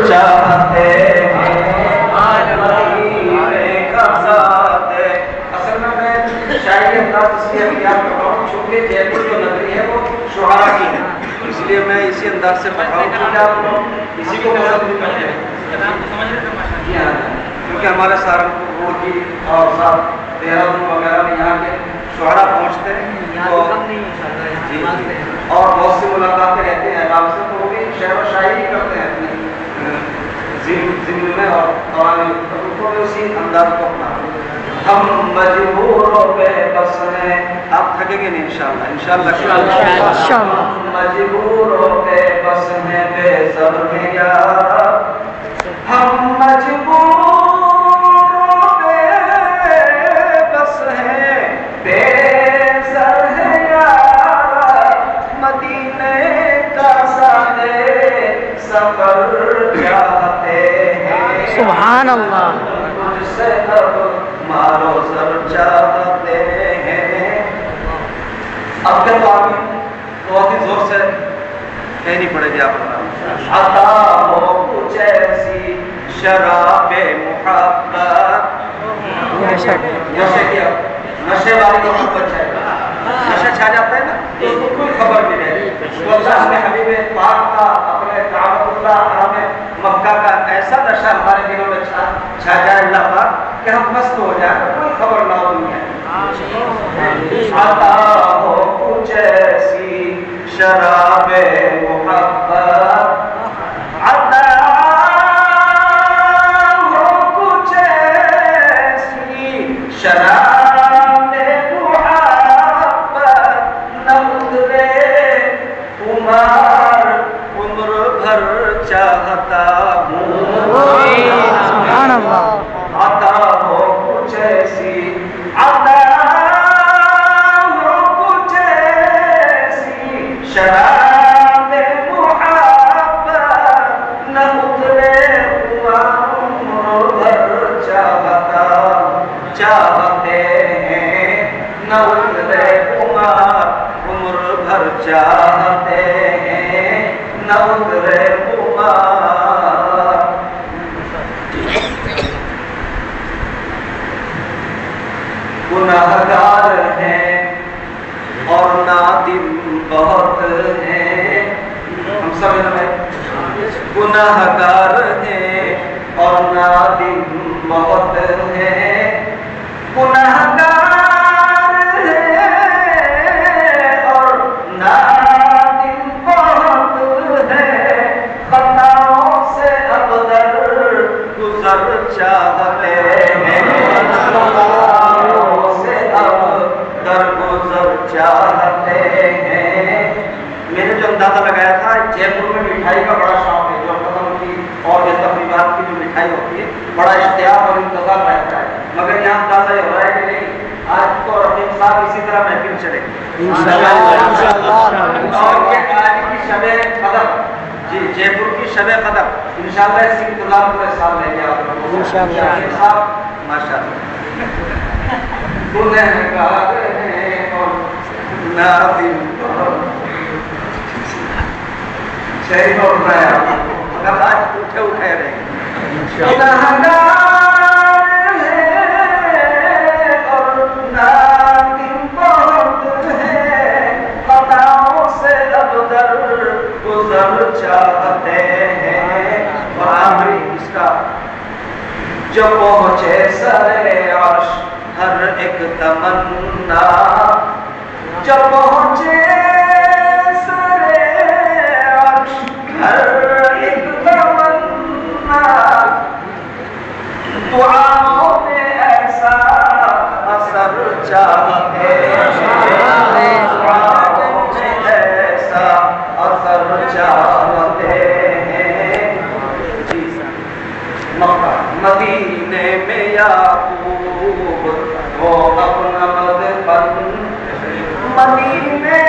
چاہتے ہیں اصل میں شاعری انداز اس لیے اختیار کر رہا ہوں چونکہ جے پور جو نگری ہے وہ شعراء کی ہے، اس لیے میں اسی انداز سے پڑھ رہا ہوں کیونکہ آپ اسی کو پسند بھی کرتے ہیں، کیونکہ ہمارے سہارنپور روڈ کی اور ساتھ دہرادون وغیرہ میں یہاں کے شعراء پہنچتے ہیں اور بہت سی ملاقاتیں رہتی ہیں احباب سے، تو وہ بھی شعر و شاعری کرتے ہیں اپنے ضمن میں اور قوانین کو بھی اسی انداز کو اپنا ہم مجبوروں پہ بس ہیں. آپ تھکیں گے نہیں انشاءاللہ ہم مجبوروں پہ بس ہیں بے سر ہیں یار، ہم مجبوروں پہ بس ہیں بے سر ہیں یار، مدینے کا سادے سفر چاہتے ہیں. سبحان اللہ. مجھ سے اب مارو سر چاہتے ہیں. اب کے بعد بہت ہی زور سے کہنی پڑے گی آپ کو. عطا ہو کچھ ایسی شراب محبت، نشے والی کو محبت چاہیے، نشہ چھا جاتا ہے نا تو اس کو کوئی خبر نہیں رہتی. تو اللہ نے حبیب پاک کا اپنے کعبۃ اللہ حرم مکہ کا ایسا نشہ ہمارے دلوں میں چھا جائے اللہ پاک کہ ہم مست ہو جائیں تو کوئی خبر نہ ہو دنیا. عطا ہو کچھ ایسی شراب محبت، عطا ہو کچھ ایسی شراب محبت، نہ اترے عمر عمر بھر چاہتا ہوں. سبحان اللہ. عطا ہو کچھ ایسی، عطا ہو کچھ ایسی شراب محبت، نہ اترے عمر بھر چاہتے ہیں، نہ اترے عمر بھر چاہتے ہیں، نہ اترے عمر. گناہگار ہیں اور نادم بہت ہیں، ہم سب میں گناہگار ہیں اور نادم بہت ہیں، گناہگار ہیں اور نادم بہت ہیں، خطاؤں سے اب گزر چاہتے ہیں، چاہتے ہیں. میں نے جو اندازہ لگایا تھا جے پور میں مٹھائی کا بڑا شوق ہے، جو ختم کی اور یہ تقریبات کی جو مٹھائی ہوتی ہے بڑا اشتیاق اور انتظار رہتا ہے، مگر یہاں اندازہ یہ ہو رہا ہے کہ نہیں آج تو رفیق صاحب اسی طرح محفل چلے گی اور یہ آج کی شب قدر، جی جے پور کی شب قدر انشاءاللہ اس انتظار پورے سال لیں گے آپ صاحب ماشاءاللہ. گنہگار ہیں اور نادم شہید اور نیا مگر آج اٹھے رہے ہیں. گنہگار ہیں اور نادم بہت ہیں، خطاؤں سے اب گزر چاہتے ہیں. اور آخری اس کا جو پہنچے سرے عرش ہر ایک تمنا، جب پہنچے سرے عرش ہر ایک تمنا، دعاؤں میں ایسا اثر چاہتے ہیں، دعاؤں میں ایسا اثر چاہتے ہیں. مکہ مدینے میں یعقوب وہ اپنا مدفن، مدینے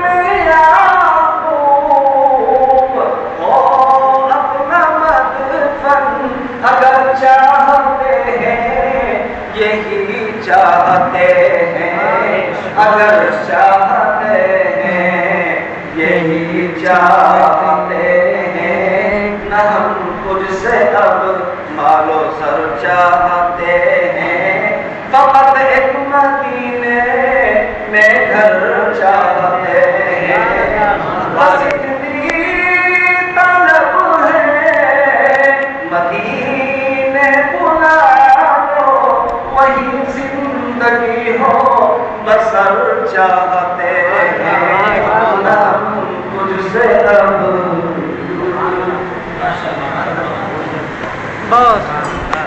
میں یعقوب وہ اپنا مدفن، اگر چاہتے ہیں یہی چاہتے ہیں، اگر چاہتے ہیں یہی چاہتے ہیں، نہ ہم تجھ سے اب مال و سر چاہتے ہیں، فقط ایک مدینے میں گھر چاہتے ہیں، بس اتنی طلب ہے مدینے بلا دو، وہی زندگی ہو بسر چاہتے